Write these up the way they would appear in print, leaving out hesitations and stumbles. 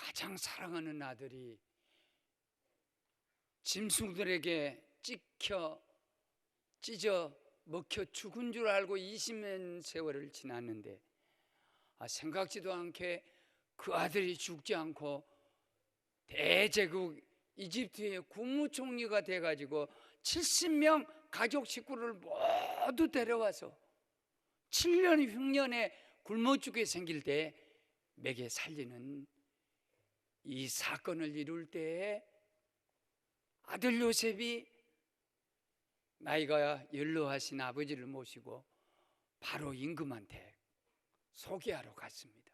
가장 사랑하는 아들이 짐승들에게 찢어 먹혀 죽은 줄 알고 20년 세월을 지났는데 생각지도 않게 그 아들이 죽지 않고 대제국 이집트의 국무총리가 돼가지고 70명 가족 식구를 모두 데려와서 7년 흉년에 굶어 죽게 생길 때 먹여 살리는 이 사건을 이룰 때에 아들 요셉이 나이가 연로하신 아버지를 모시고 바로 임금한테 소개하러 갔습니다.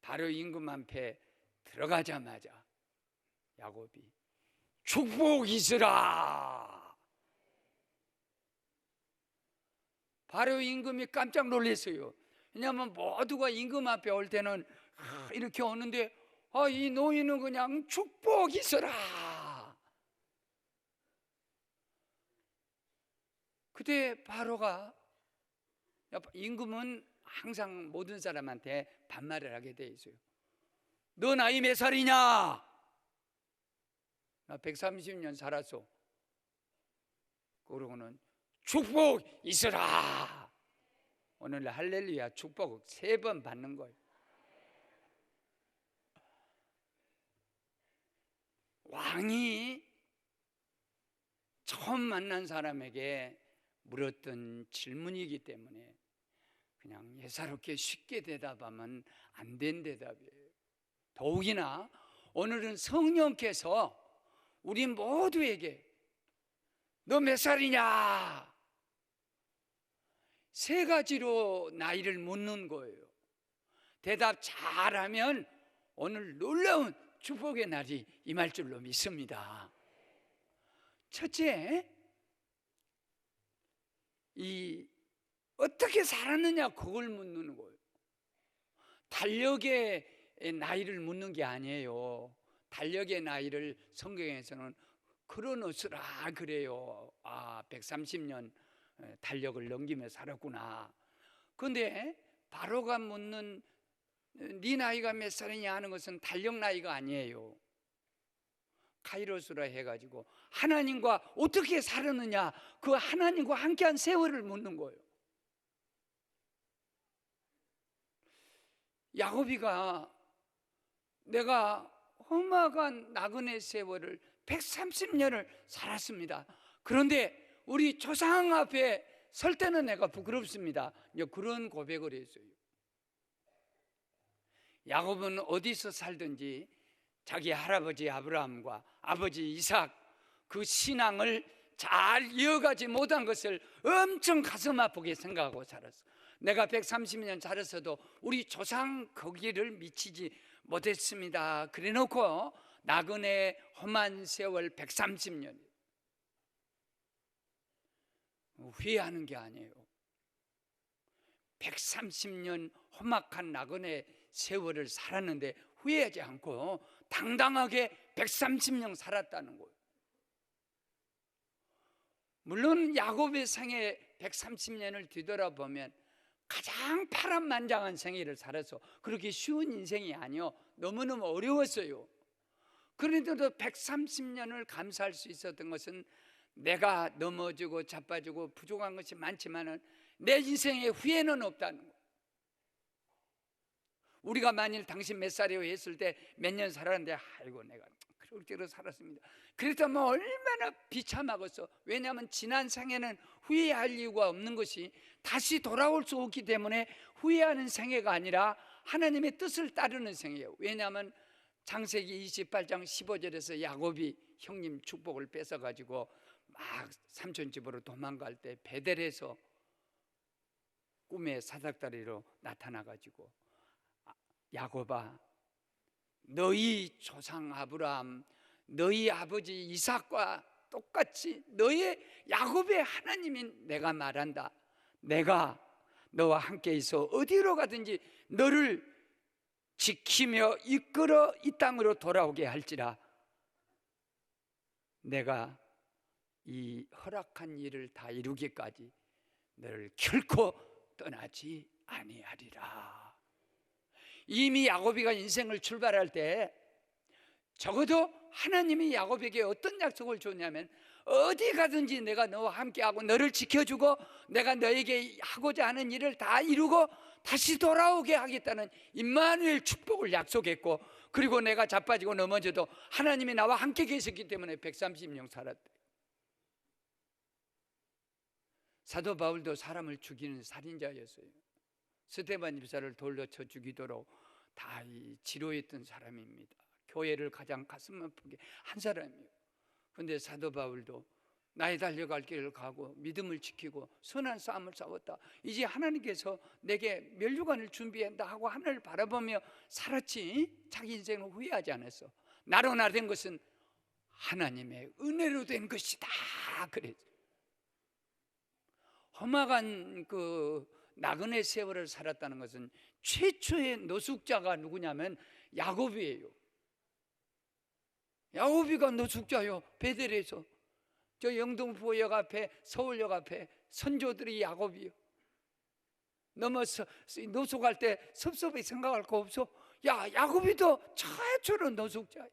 바로 임금 앞에 들어가자마자 야곱이 축복 있으라. 바로 임금이 깜짝 놀랐어요. 왜냐하면 모두가 임금 앞에 올 때는 이렇게 오는데 이 노인은 그냥 축복 있으라. 그때 바로가, 임금은 항상 모든 사람한테 반말을 하게 돼 있어요. 너 나이 몇 살이냐? 나 130년 살았어. 그러고는 축복 있으라. 오늘 할렐루야 축복 3번 받는 거예요. 왕이 처음 만난 사람에게 물었던 질문이기 때문에 그냥 예사롭게 쉽게 대답하면 안 된 대답이에요. 더욱이나 오늘은 성령께서 우리 모두에게 너 몇 살이냐? 3가지로 나이를 묻는 거예요. 대답 잘하면 오늘 놀라운 축복의 날이 임할 줄로 믿습니다. 첫째, 어떻게 살았느냐 그걸 묻는 거예요. 달력의 나이를 묻는 게 아니에요. 달력의 나이를 성경에서는 크로노스라 그래요. 130년 달력을 넘기며 살았구나. 그런데 바로가 묻는 네 나이가 몇 살이냐 하는 것은 달력 나이가 아니에요. 카이로스라 해가지고 하나님과 어떻게 살았느냐, 그 하나님과 함께한 세월을 묻는 거예요. 야곱이가 내가 험악한 나그네 세월을 130년을 살았습니다. 그런데 우리 조상 앞에 설 때는 내가 부끄럽습니다. 그런 고백을 했어요. 야곱은 어디서 살든지 자기 할아버지 아브라함과 아버지 이삭 그 신앙을 잘 이어가지 못한 것을 엄청 가슴 아프게 생각하고 살았어. 내가 130년 살았어도 우리 조상 거기를 미치지 못했습니다. 그래놓고 나그네 험한 세월 130년 후회하는 게 아니에요. 130년 험악한 나그네 세월을 살았는데 후회하지 않고 당당하게 130년 살았다는 거예요. 물론 야곱의 생애 130년을 뒤돌아보면 가장 파란만장한 생애를 살아서 그렇게 쉬운 인생이 아니요, 너무너무 어려웠어요. 그런데도 130년을 감수할 수 있었던 것은 내가 넘어지고 자빠지고 부족한 것이 많지만은 내 인생에 후회는 없다는 거예요. 우리가 만일 당신 몇 살이요 했을 때 몇 년 살았는데 아이고 내가 그럭저럭 살았습니다. 그랬다면 얼마나 비참하겠어. 왜냐하면 지난 생애는 후회할 이유가 없는 것이 다시 돌아올 수 없기 때문에 후회하는 생애가 아니라 하나님의 뜻을 따르는 생애예요. 왜냐하면 창세기 28장 15절에서 야곱이 형님 축복을 뺏어가지고 막 삼촌 집으로 도망갈 때 베델에서 꿈의 사닥다리로 나타나가지고 야곱아, 너희 조상 아브라함, 너희 아버지 이삭과 똑같이 너의 야곱의 하나님인 내가 말한다. 내가 너와 함께 있어 어디로 가든지 너를 지키며 이끌어 이 땅으로 돌아오게 할지라 내가 이 허락한 일을 다 이루기까지 너를 결코 떠나지 아니하리라. 이미 야곱이가 인생을 출발할 때 적어도 하나님이 야곱에게 어떤 약속을 줬냐면, 어디 가든지 내가 너와 함께하고 너를 지켜주고 내가 너에게 하고자 하는 일을 다 이루고 다시 돌아오게 하겠다는 임마누엘 축복을 약속했고, 그리고 내가 자빠지고 넘어져도 하나님이 나와 함께 계셨기 때문에 130년 살았대. 사도 바울도 사람을 죽이는 살인자였어요. 스데반 집사를 돌려 쳐 죽이도록 다 지도했던 사람입니다. 교회를 가장 가슴 아프게 한 사람이에요. 그런데 사도 바울도 나의 달려갈 길을 가고 믿음을 지키고 선한 싸움을 싸웠다, 이제 하나님께서 내게 면류관을 준비한다 하고 하늘을 바라보며 살았지, 자기 인생을 후회하지 않았어. 나로 나 된 것은 하나님의 은혜로 된 것이다 그랬죠. 험악한 그 나그네 세월을 살았다는 것은 최초의 노숙자가 누구냐면 야곱이에요. 야곱이가 노숙자요. 베델에서 저 영등포역 앞에, 서울역 앞에 선조들이 야곱이요. 넘어서 노숙할 때 섭섭히 생각할 거 없어? 야, 야곱이도 최초로 노숙자예요.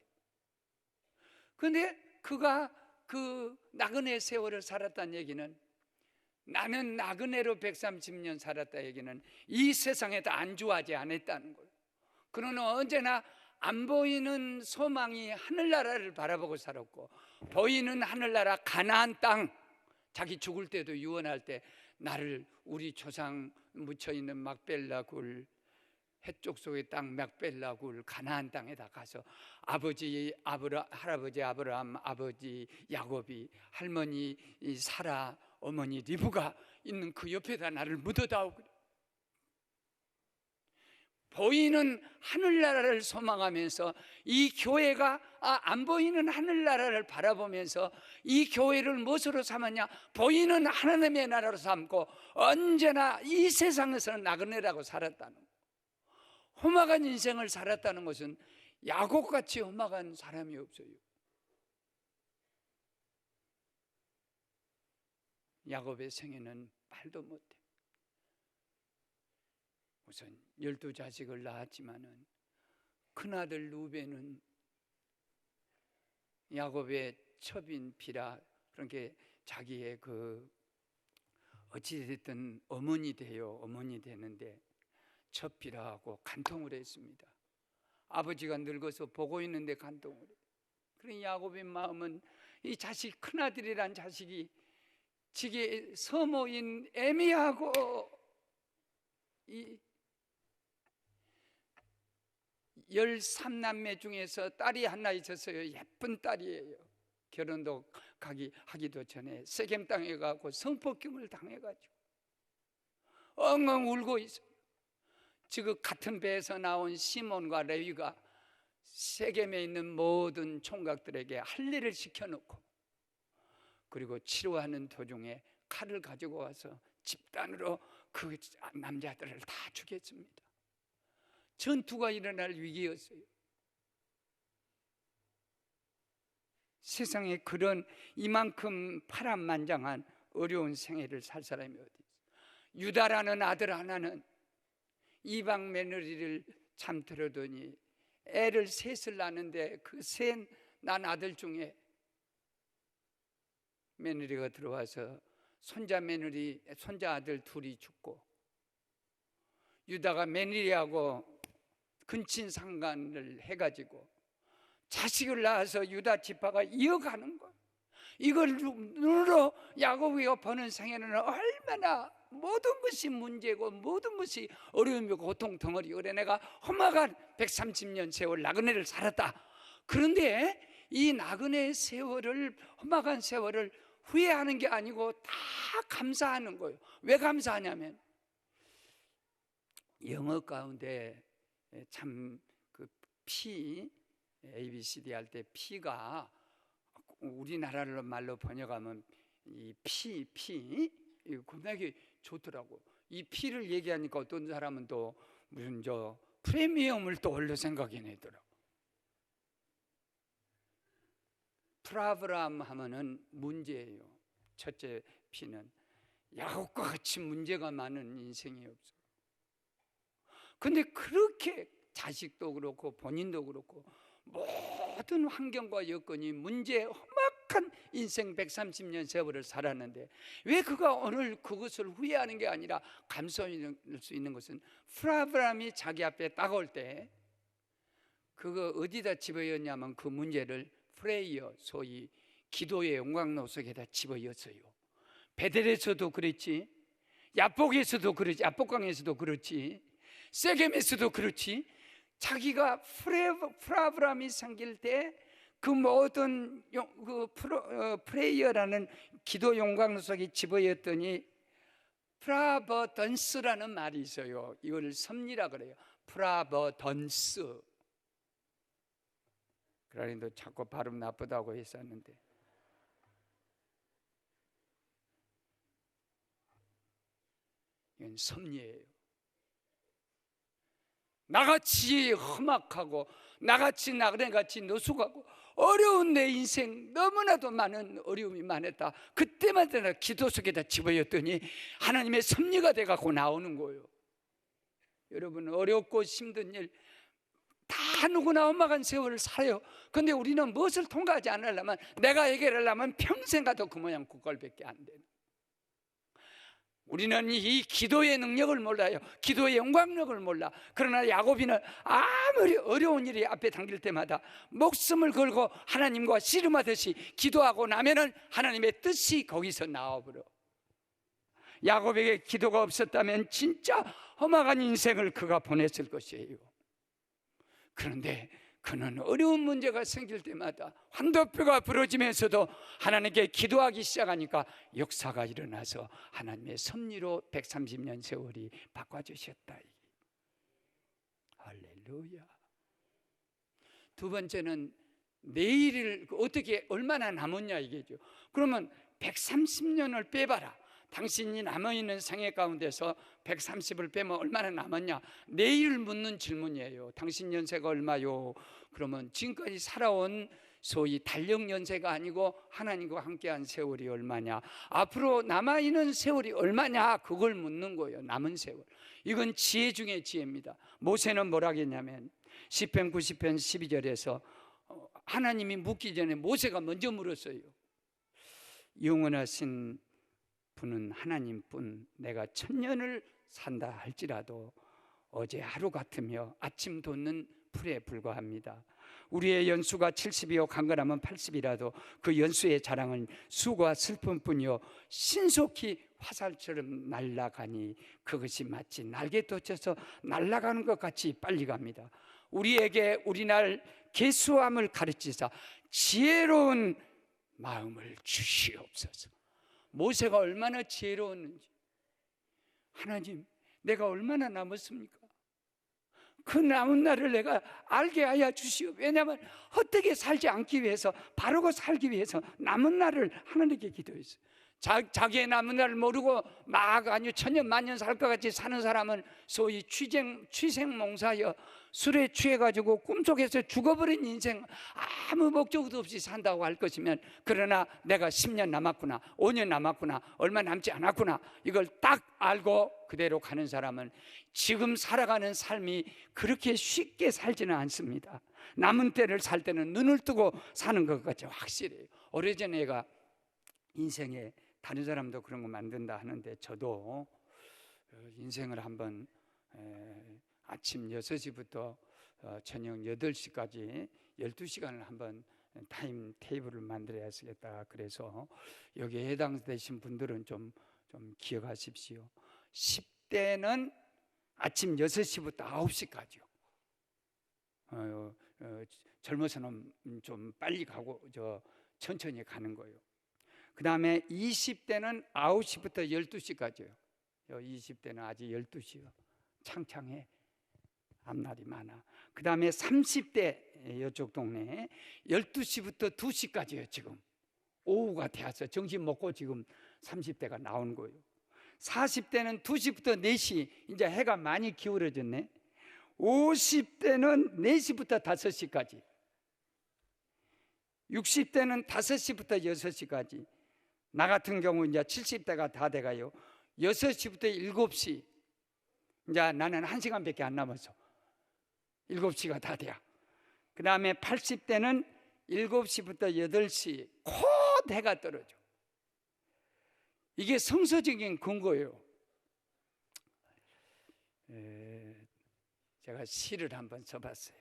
그런데 그가 그 나그네 세월을 살았다는 얘기는, 나는 나그네로 130년 살았다 얘기는 이 세상에도 안주하지 않았다는 거예요. 그는 언제나 안 보이는 소망이 하늘나라를 바라보고 살았고, 보이는 하늘나라 가나안 땅, 자기 죽을 때도 유언할 때 나를 우리 조상 묻혀있는 막벨라 굴, 해쪽 속의 땅 막벨라 굴 가나안 땅에다 가서 할아버지 아브라함, 아버지 야곱이, 할머니 사라, 어머니 리브가 있는 그 옆에다 나를 묻어다오. 보이는 하늘나라를 소망하면서 이 교회가 안 보이는 하늘나라를 바라보면서 이 교회를 무엇으로 삼았냐? 보이는 하나님의 나라로 삼고 언제나 이 세상에서는 나그네라고 살았다는 거예요. 험악한 인생을 살았다는 것은 야곱같이 험악한 사람이 없어요. 야곱의 생애는 말도 못해. 우선 12자식을 낳았지만은 큰아들 루벤은 야곱의 첩인 비라, 그러니까 자기의 그 어찌됐든 어머니 돼요. 어머니 되는데 첩 비라하고 간통을 했습니다. 아버지가 늙어서 보고 있는데 간통을 해요. 그러니 야곱의 마음은 이 자식, 큰아들이란 자식이 지게 서모인 에미하고 이 13남매 중에서 딸이 하나 있었어요. 예쁜 딸이에요. 결혼도 하기도 전에 세겜 땅에 가고 성폭행을 당해가지고 엉엉 울고 있어요. 지금 같은 배에서 나온 시몬과 레위가 세겜에 있는 모든 총각들에게 할례를 시켜놓고, 그리고 치료하는 도중에 칼을 가지고 와서 집단으로 그 남자들을 다 죽였습니다. 전투가 일어날 위기였어요. 세상에 그런 이만큼 파란만장한 어려운 생애를 살 사람이 어디 있어요? 유다라는 아들 하나는 이방 며느리를 잠들어더니 애를 셋을 낳는데 그 셋 난 아들 중에 며느리가 들어와서 손자 아들 둘이 죽고, 유다가 며느리하고 근친상간을 해가지고 자식을 낳아서 유다 지파가 이어가는 거예요. 이걸 눈으로 야곱이가 보는 생애는 얼마나 모든 것이 문제고 모든 것이 어려움이고 고통 덩어리. 그래, 내가 험악한 130년 세월 나그네를 살았다. 그런데 이 나그네 세월을, 험악한 세월을 후회하는 게 아니고 다 감사하는 거예요. 왜 감사하냐면 영어 가운데 참 그 P, ABCD 할 때 P가 우리나라 말로 번역하면 이 P 이거 겁나게 좋더라고. 이 P를 얘기하니까 어떤 사람은 또 무슨 저 프리미엄을 또 올려 생각이 내더라고. 프라브람 하면은 문제예요. 첫째 P는 야곱과 같이 문제가 많은 인생이 없어. 근데 그렇게 자식도 그렇고 본인도 그렇고 모든 환경과 여건이 문제 험악한 인생 130년 세월을 살았는데 왜 그가 오늘 그것을 후회하는 게 아니라 감사할 수 있는 것은 프라브람이 자기 앞에 따가올 때 그거 어디다 집어였냐면 그 문제를 프레이어, 소위 기도의 영광로 속에다 집어였어요. 베델에서도 그랬지, 야복에서도 그렇지, 야복강에서도 그렇지, 세겜에서도 그렇지. 자기가 프라브람이 생길 때 그 모든 프레이어라는 기도 영광로 속에 집어였더니 프라버던스라는 말이 있어요. 이걸 섭리라 그래요. 프라버던스. 그러니까 자꾸 발음 나쁘다고 했었는데 이건 섭리예요. 나같이 험악하고 나같이 나그네같이 노숙하고 어려운 내 인생 너무나도 많은 어려움이 많았다. 그때마다 내가 기도 속에다 집어였더니 하나님의 섭리가 돼갖고 나오는 거예요. 여러분 어렵고 힘든 일 다 누구나 험악한 세월을 살아요. 그런데 우리는 무엇을 통과하지 않으려면 내가 해결하려면 평생 가도 그 모양 그 꼴밖에 안 되는. 우리는 이 기도의 능력을 몰라요. 기도의 영광력을 몰라. 그러나 야곱이는 아무리 어려운 일이 앞에 당길 때마다 목숨을 걸고 하나님과 씨름하듯이 기도하고 나면은 하나님의 뜻이 거기서 나와버려. 야곱에게 기도가 없었다면 진짜 험악한 인생을 그가 보냈을 것이에요. 그런데 그는 어려운 문제가 생길 때마다 환도뼈가 부러지면서도 하나님께 기도하기 시작하니까 역사가 일어나서 하나님의 섭리로 130년 세월이 바꿔주셨다. 할렐루야. 두 번째는 내일을 어떻게 얼마나 남았냐 이게죠. 그러면 130년을 빼봐라. 당신이 남아있는 생애 가운데서 130을 빼면 얼마나 남았냐. 내일 묻는 질문이에요. 당신 연세가 얼마요? 그러면 지금까지 살아온 소위 달력 연세가 아니고 하나님과 함께한 세월이 얼마냐, 앞으로 남아있는 세월이 얼마냐, 그걸 묻는 거예요. 남은 세월. 이건 지혜 중에 지혜입니다. 모세는 뭐라 했냐면 시편 90편 12절에서 하나님이 묻기 전에 모세가 먼저 물었어요. 영원하신 분은 하나님뿐, 내가 1000년을 산다 할지라도 어제 하루 같으며 아침 돋는 풀에 불과합니다. 우리의 연수가 70이요 강건하면 80이라도 그 연수의 자랑은 수고와 슬픔뿐이요 신속히 화살처럼 날아가니 그것이 마치 날개 돋쳐서 날아가는 것 같이 빨리 갑니다. 우리에게 우리날 계수함을 가르치사 지혜로운 마음을 주시옵소서. 모세가 얼마나 지혜로웠는지. 하나님, 내가 얼마나 남았습니까? 그 남은 날을 내가 알게 하여 주시오. 왜냐하면 헛되게 살지 않기 위해서, 바르고 살기 위해서 남은 날을 하나님께 기도했어요. 자기의 남은 날을 모르고 막 아니요 천년 만년 살 것 같이 사는 사람은 소위 취생몽사여 술에 취해가지고 꿈속에서 죽어버린 인생 아무 목적도 없이 산다고 할 것이면, 그러나 내가 10년 남았구나, 5년 남았구나, 얼마 남지 않았구나, 이걸 딱 알고 그대로 가는 사람은 지금 살아가는 삶이 그렇게 쉽게 살지는 않습니다. 남은 때를 살 때는 눈을 뜨고 사는 것 같이 확실해요. 오래전에 애가 인생에 다른 사람도 그런 거 만든다 하는데, 저도 인생을 한번 아침 6시부터 저녁 8시까지 12시간을 한번 타임 테이블을 만들어야 쓰겠다. 그래서 여기에 해당되신 분들은 좀 기억하십시오. 10대는 아침 6시부터 9시까지요. 젊어서는 좀 빨리 가고 천천히 가는 거예요. 그 다음에 20대는 9시부터 12시까지요. 20대는 아직 12시요. 창창해. 앞날이 많아. 그 다음에 30대 이쪽 동네에 12시부터 2시까지요. 지금 오후가 되어서 점심 먹고 지금 30대가 나온 거예요. 40대는 2시부터 4시, 이제 해가 많이 기울어졌네. 50대는 4시부터 5시까지, 60대는 5시부터 6시까지, 나 같은 경우 이제 70대가 다 돼가요. 6시부터 7시, 이제 나는 1시간밖에 안 남았어. 7시가 다 돼야. 그 다음에 80대는 7시부터 8시 곧 해가 떨어져. 이게 성서적인 근거예요. 제가 시를 한번 써봤어요.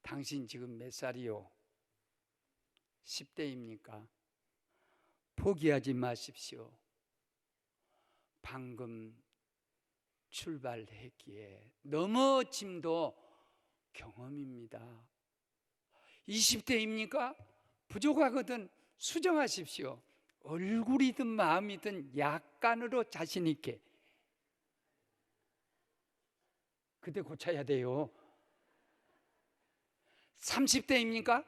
당신 지금 몇 살이요? 10대입니까? 포기하지 마십시오. 방금 출발했기에 넘어짐도 경험입니다. 20대입니까? 부족하거든 수정하십시오. 얼굴이든 마음이든 약간으로 자신 있게. 그때 고쳐야 돼요. 30대입니까?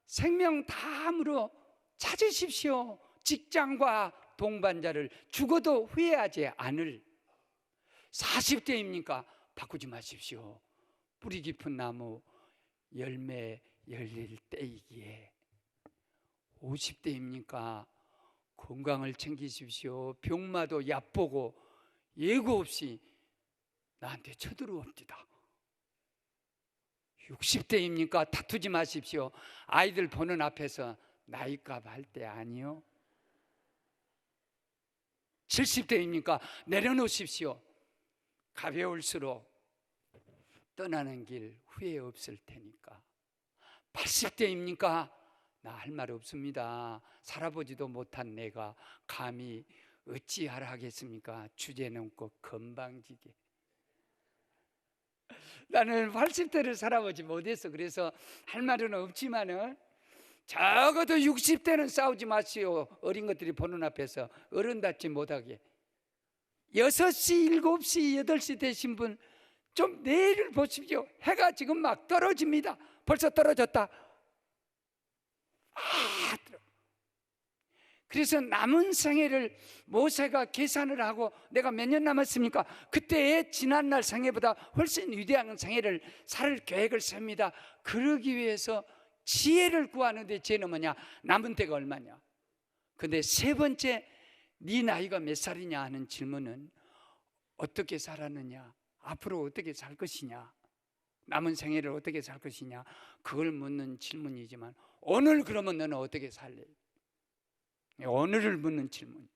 생명 다함으로 찾으십시오. 직장과 동반자를 죽어도 후회하지 않을. 40대입니까? 바꾸지 마십시오. 뿌리 깊은 나무 열매 열릴 때이기에. 50대입니까? 건강을 챙기십시오. 병마도 얕보고 예고 없이 나한테 쳐들어옵니다. 60대입니까? 다투지 마십시오. 아이들 보는 앞에서 나이값 할 때 아니요. 70대입니까? 내려놓으십시오. 가벼울수록 떠나는 길 후회 없을 테니까. 80대입니까? 나 할 말 없습니다. 살아보지도 못한 내가 감히 어찌하라 하겠습니까? 주제 넘고 건방지게. 나는 80대를 살아보지 못했어. 그래서 할 말은 없지만은 적어도 60대는 싸우지 마시오. 어린 것들이 보는 앞에서 어른답지 못하게. 6시, 7시, 8시 되신 분 좀 내일을 보십시오. 해가 지금 막 떨어집니다. 벌써 떨어졌다. 그래서 남은 생애를 모세가 계산을 하고 내가 몇 년 남았습니까? 그때의 지난날 생애보다 훨씬 위대한 생애를 살 계획을 셉니다. 그러기 위해서 지혜를 구하는데 지혜는 뭐냐? 남은 때가 얼마냐? 근데 세 번째, 네 나이가 몇 살이냐 하는 질문은 어떻게 살았느냐? 앞으로 어떻게 살 것이냐? 남은 생애를 어떻게 살 것이냐? 그걸 묻는 질문이지만 오늘 그러면 너는 어떻게 살래? 오늘을 묻는 질문.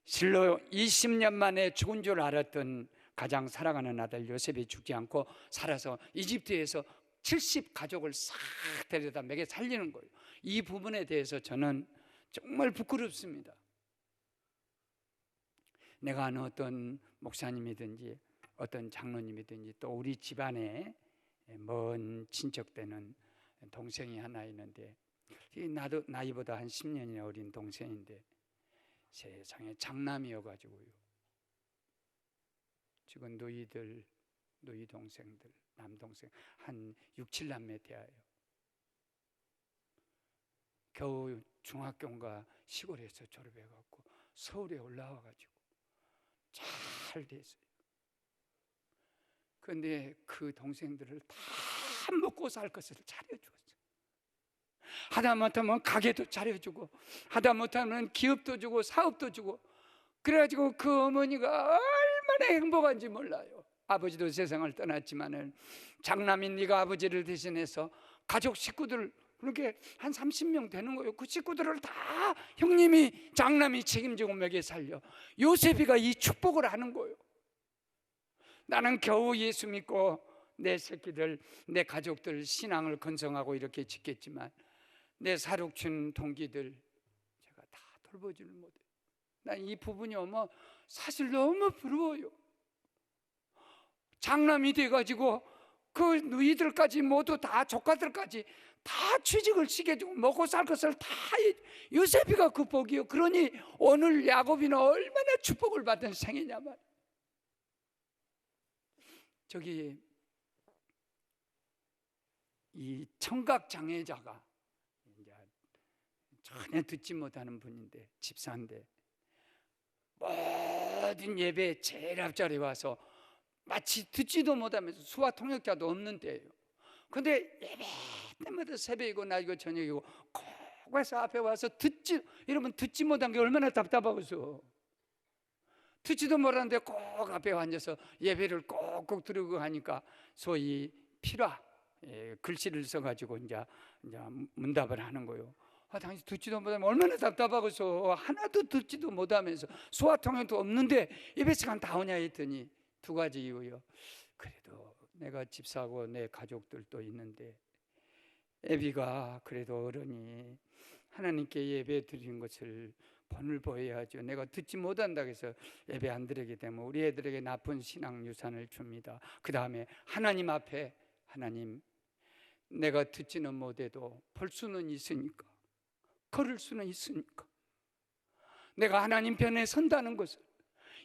실로 20년 만에 죽은 줄 알았던 가장 사랑하는 아들 요셉이 죽지 않고 살아서 이집트에서 70 가족을 싹 데려다 먹여 살리는 거예요. 이 부분에 대해서 저는 정말 부끄럽습니다. 내가 아는 어떤 목사님이든지 어떤 장로님이든지 또 우리 집안에 먼 친척되는 동생이 하나 있는데, 나도 나이보다 한 10년이 어린 동생인데 세상에 장남이어가지고요. 지금 누이 동생들, 남동생 한 6, 7남매 돼요. 겨우 중학교인가 시골에서 졸업해갖고 서울에 올라와가지고 잘 됐어요. 그런데 그 동생들을 다 먹고 살 것을 차려주었어요. 하다못하면 가게도 차려주고, 하다못하면 기업도 주고 사업도 주고. 그래가지고 그 어머니가 얼마나 행복한지 몰라요. 아버지도 세상을 떠났지만은 장남인 네가 아버지를 대신해서 가족 식구들 그렇게 한 30명 되는 거예요. 그 식구들을 다 형님이 장남이 책임지고 먹여 살려. 요셉이가 이 축복을 하는 거예요. 나는 겨우 예수 믿고 내 새끼들, 내 가족들 신앙을 건성하고 이렇게 짓겠지만 내 사륙친 동기들 제가 다 돌보지를 못해요. 난 이 부분이 사실 너무 부러워요. 장남이 돼가지고 그 누이들까지 모두 다 조카들까지 다 취직을 시켜주고 먹고 살 것을 다 요셉이가 그 복이요. 그러니 오늘 야곱이는 얼마나 축복을 받은 생이냐만. 저기 이 청각 장애자가 이제 전혀 듣지 못하는 분인데 집사인데 모든 예배 제일 앞자리에 와서 마치 듣지도 못하면서 수화 통역자도 없는 때예요. 근데 예배 때마다 새벽이고 낮이고 저녁이고 꼭 와서 앞에 와서 이러면 듣지 못한 게 얼마나 답답하겠어. 듣지도 못하는데 꼭 앞에 앉아서 예배를 꼭꼭 들으고 하니까 소위 필화, 글씨를 써가지고 이제 문답을 하는 거예요. 당신 듣지도 못하면 얼마나 답답하겠어. 하나도 듣지도 못하면서 소화통역도 없는데 예배 시간 다 오냐 했더니 두 가지 이유요. 그래도 내가 집사하고 내 가족들도 있는데 애비가 그래도 어른이 하나님께 예배 드리는 것을 본을 보여야죠. 내가 듣지 못한다고 해서 예배 안 드리게 되면 우리 애들에게 나쁜 신앙 유산을 줍니다. 그 다음에 하나님 앞에, 하나님, 내가 듣지는 못해도 볼 수는 있으니까, 걸을 수는 있으니까 내가 하나님 편에 선다는 것을,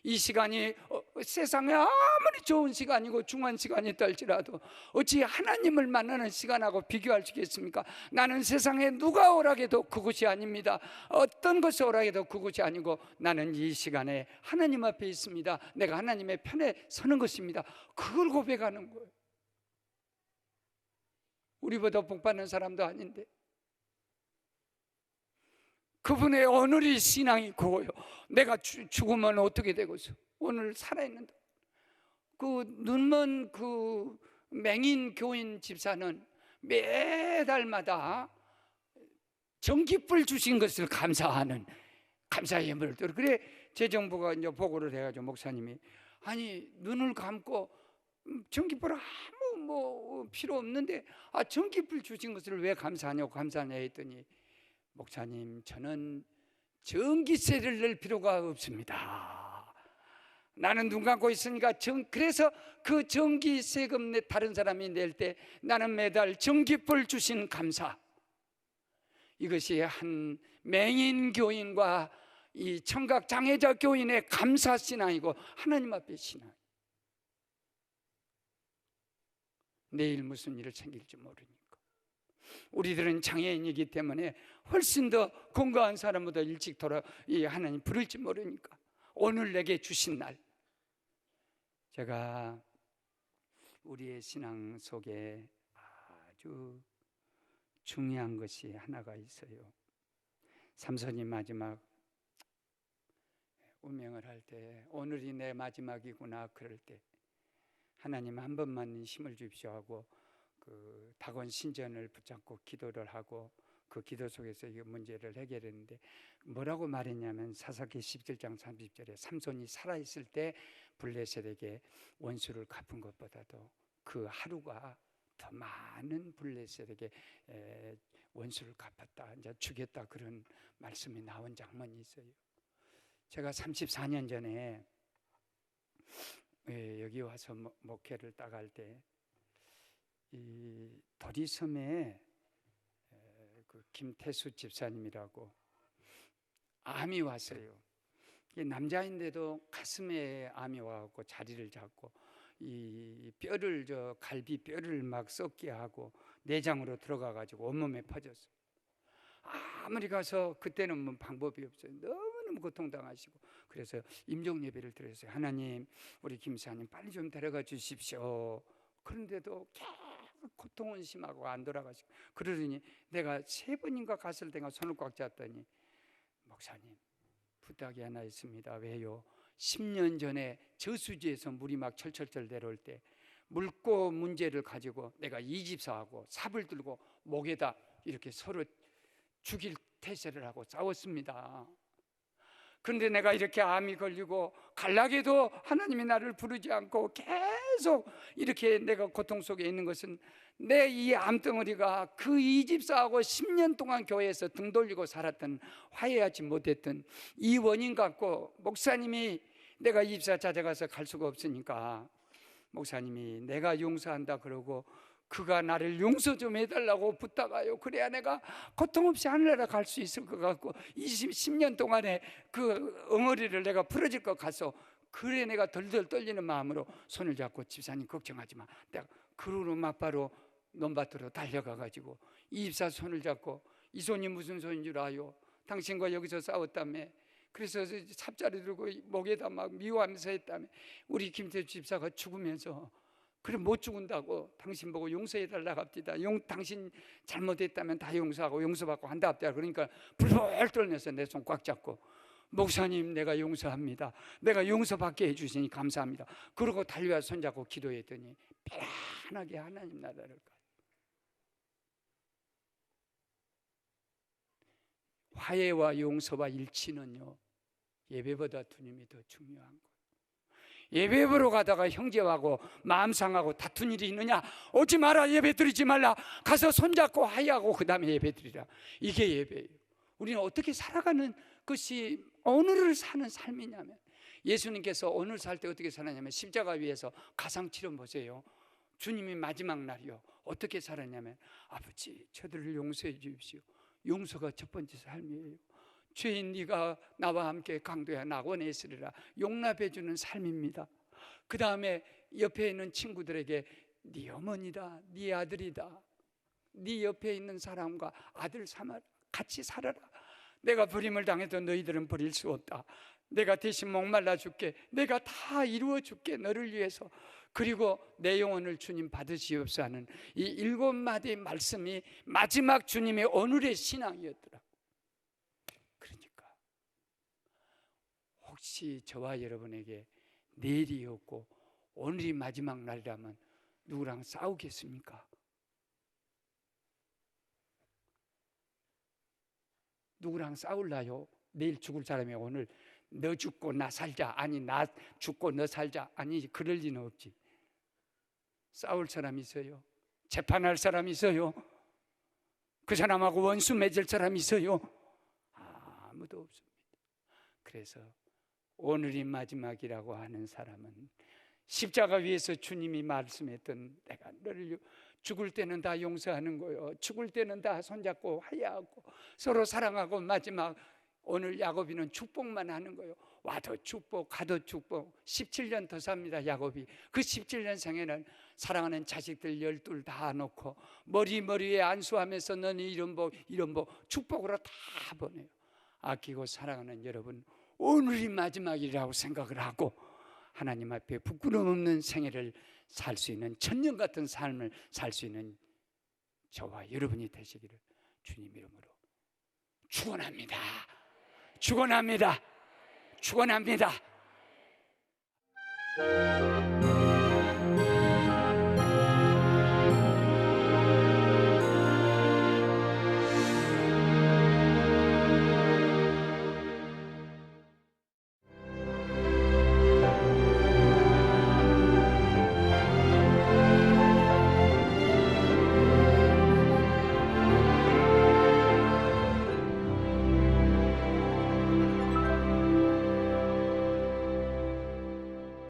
이 시간이 세상에 아무리 좋은 시간이고 중요한 시간이다 할지라도 어찌 하나님을 만나는 시간하고 비교할 수 있겠습니까? 나는 세상에 누가 오라게도 그곳이 아닙니다. 어떤 것이 오라게도 그곳이 아니고 나는 이 시간에 하나님 앞에 있습니다. 내가 하나님의 편에 서는 것입니다. 그걸 고백하는 거예요. 우리보다 복받는 사람도 아닌데 그분의 오늘이 신앙이 그거요. 내가 죽으면 어떻게 되고서 오늘 살아있는다. 그 눈먼 그 맹인 교인 집사는 매달마다 전기불 주신 것을 감사하는 감사의 예물을 드려. 그래 재정부가 이제 보고를 해가지고 목사님이 아니 눈을 감고 전기불 아무 뭐 필요 없는데 전기불 주신 것을 왜 감사하냐고 감사하냐 했더니 목사님, 저는 전기세를 낼 필요가 없습니다. 나는 눈 감고 있으니까 그래서 그 전기세금 다른 사람이 낼 때 나는 매달 전기불 주신 감사. 이것이 한 맹인 교인과 이 청각 장애자 교인의 감사 신앙이고 하나님 앞에 신앙. 내일 무슨 일을 생길지 모르니까. 우리들은 장애인이기 때문에 훨씬 더 건강한 사람보다 일찍 이 하나님 부를지 모르니까 오늘 내게 주신 날, 제가 우리의 신앙 속에 아주 중요한 것이 하나가 있어요. 삼손이 마지막 운명을 할 때 오늘이 내 마지막이구나 그럴 때 하나님 한 번만 힘을 주십시오 하고 그 다곤 신전을 붙잡고 기도를 하고 그 기도 속에서 이 문제를 해결했는데 뭐라고 말했냐면 사사기 17장 30절에 삼손이 살아있을 때 블레셋에게 원수를 갚은 것보다도 그 하루가 더 많은 블레셋에게 원수를 갚았다, 이제 주겠다, 그런 말씀이 나온 장면이 있어요. 제가 34년 전에 여기 와서 목회를 따갈 때 이 도리섬에 그 김태수 집사님이라고 암이 왔어요. 남자인데도 가슴에 암이 와갖고 자리를 잡고 이 뼈를 갈비 뼈를 막 썩게 하고 내장으로 들어가가지고 온몸에 퍼졌어요. 아무리 가서 그때는 뭐 방법이 없어요. 너무너무 고통당하시고 그래서 임종 예배를 드렸어요. 하나님, 우리 김사님 빨리 좀 데려가 주십시오. 그런데도 계속 고통은 심하고 안 돌아가시고 그러더니 내가 3번인가 갔을 때가 손을 꽉 잡더니 목사님, 부탁이 하나 있습니다. 왜요? 10년 전에 저수지에서 물이 막 철철철 내려올 때 물고 문제를 가지고 내가 이 집사하고 삽을 들고 목에다 이렇게 서로 죽일 태세를 하고 싸웠습니다. 그런데 내가 이렇게 암이 걸리고 갈라게도 하나님이 나를 부르지 않고 계속 이렇게 내가 고통 속에 있는 것은 내 이 암덩어리가 그 이 집사하고 10년 동안 교회에서 등 돌리고 살았던, 화해하지 못했던 이 원인 같고, 목사님이 내가 이 집사 찾아가서 갈 수가 없으니까 목사님이 내가 용서한다 그러고 그가 나를 용서 좀 해달라고 부탁해요. 그래야 내가 고통 없이 하늘나라 갈 수 있을 것 같고 10년 동안에 그 엉어리를 내가 풀어질 것 같소. 그래 내가 덜덜 떨리는 마음으로 손을 잡고 집사님 걱정하지 마. 내가 그러로 맞바로 논밭으로 달려가가지고 이 집사 손을 잡고 이 손이 무슨 손인 줄 아요? 당신과 여기서 싸웠다며. 그래서 삽자리 들고 목에다 막 미워하면서 했다며. 우리 김태주 집사가 죽으면서 그래 못 죽은다고 당신 보고 용서해달라고 합디다. 당신 잘못했다면 다 용서하고 용서받고 한다 합디다. 그러니까 불불 떨면서 내 손 꽉 잡고 목사님 내가 용서합니다. 내가 용서받게 해주시니 감사합니다. 그러고 달려와 손잡고 기도했더니 편안하게 하나님 나라를 가요. 화해와 용서와 일치는요, 예배보다 주님이 더 중요한 거예요. 예배 보러 가다가 형제하고 마음 상하고 다툰 일이 있느냐? 오지 마라, 예배 드리지 말라. 가서 손잡고 화해하고 그 다음에 예배 드리라. 이게 예배예요. 우리는 어떻게 살아가는 것이 오늘을 사는 삶이냐면, 예수님께서 오늘 살 때 어떻게 살았냐면 십자가 위에서 가상치료 보세요. 주님이 마지막 날이요, 어떻게 살았냐면, 아버지 저들을 용서해 주십시오. 용서가 첫 번째 삶이에요. 죄인 네가 나와 함께 강도야 낙원에 있으리라, 용납해 주는 삶입니다. 그 다음에 옆에 있는 친구들에게 네 어머니다, 네 아들이다, 네 옆에 있는 사람과 아들 삼아 같이 살아라. 내가 버림을 당해도 너희들은 버릴 수 없다. 내가 대신 목말라 줄게. 내가 다 이루어 줄게, 너를 위해서. 그리고 내 영혼을 주님 받으시옵소서 하는 이 7마디의 말씀이 마지막 주님의 오늘의 신앙이었더라. 그러니까 혹시 저와 여러분에게 내일이 없고 오늘이 마지막 날이라면 누구랑 싸우겠습니까? 누구랑 싸울라요? 내일 죽을 사람이 오늘 너 죽고 나 살자, 아니 나 죽고 너 살자, 아니 그럴 리는 없지. 싸울 사람 있어요? 재판할 사람 있어요? 그 사람하고 원수 맺을 사람 있어요? 아무도 없습니다. 그래서 오늘이 마지막이라고 하는 사람은 십자가 위에서 주님이 말씀했던, 내가 너를 죽을 때는 다 용서하는 거요, 죽을 때는 다 손잡고 화해하고 서로 사랑하고, 마지막 오늘 야곱이는 축복만 하는 거예요. 와도 축복, 가도 축복. 17년 더 삽니다, 야곱이. 그 17년 생에는 사랑하는 자식들 12 다 놓고 머리에 안수하면서 너는 이런 복 축복으로 다 보내요. 아끼고 사랑하는 여러분, 오늘이 마지막이라고 생각을 하고 하나님 앞에 부끄러움 없는 생애를 살 수 있는, 천년 같은 삶을 살 수 있는 저와 여러분이 되시기를 주님 이름으로 축원합니다. 축원합니다. 축원합니다.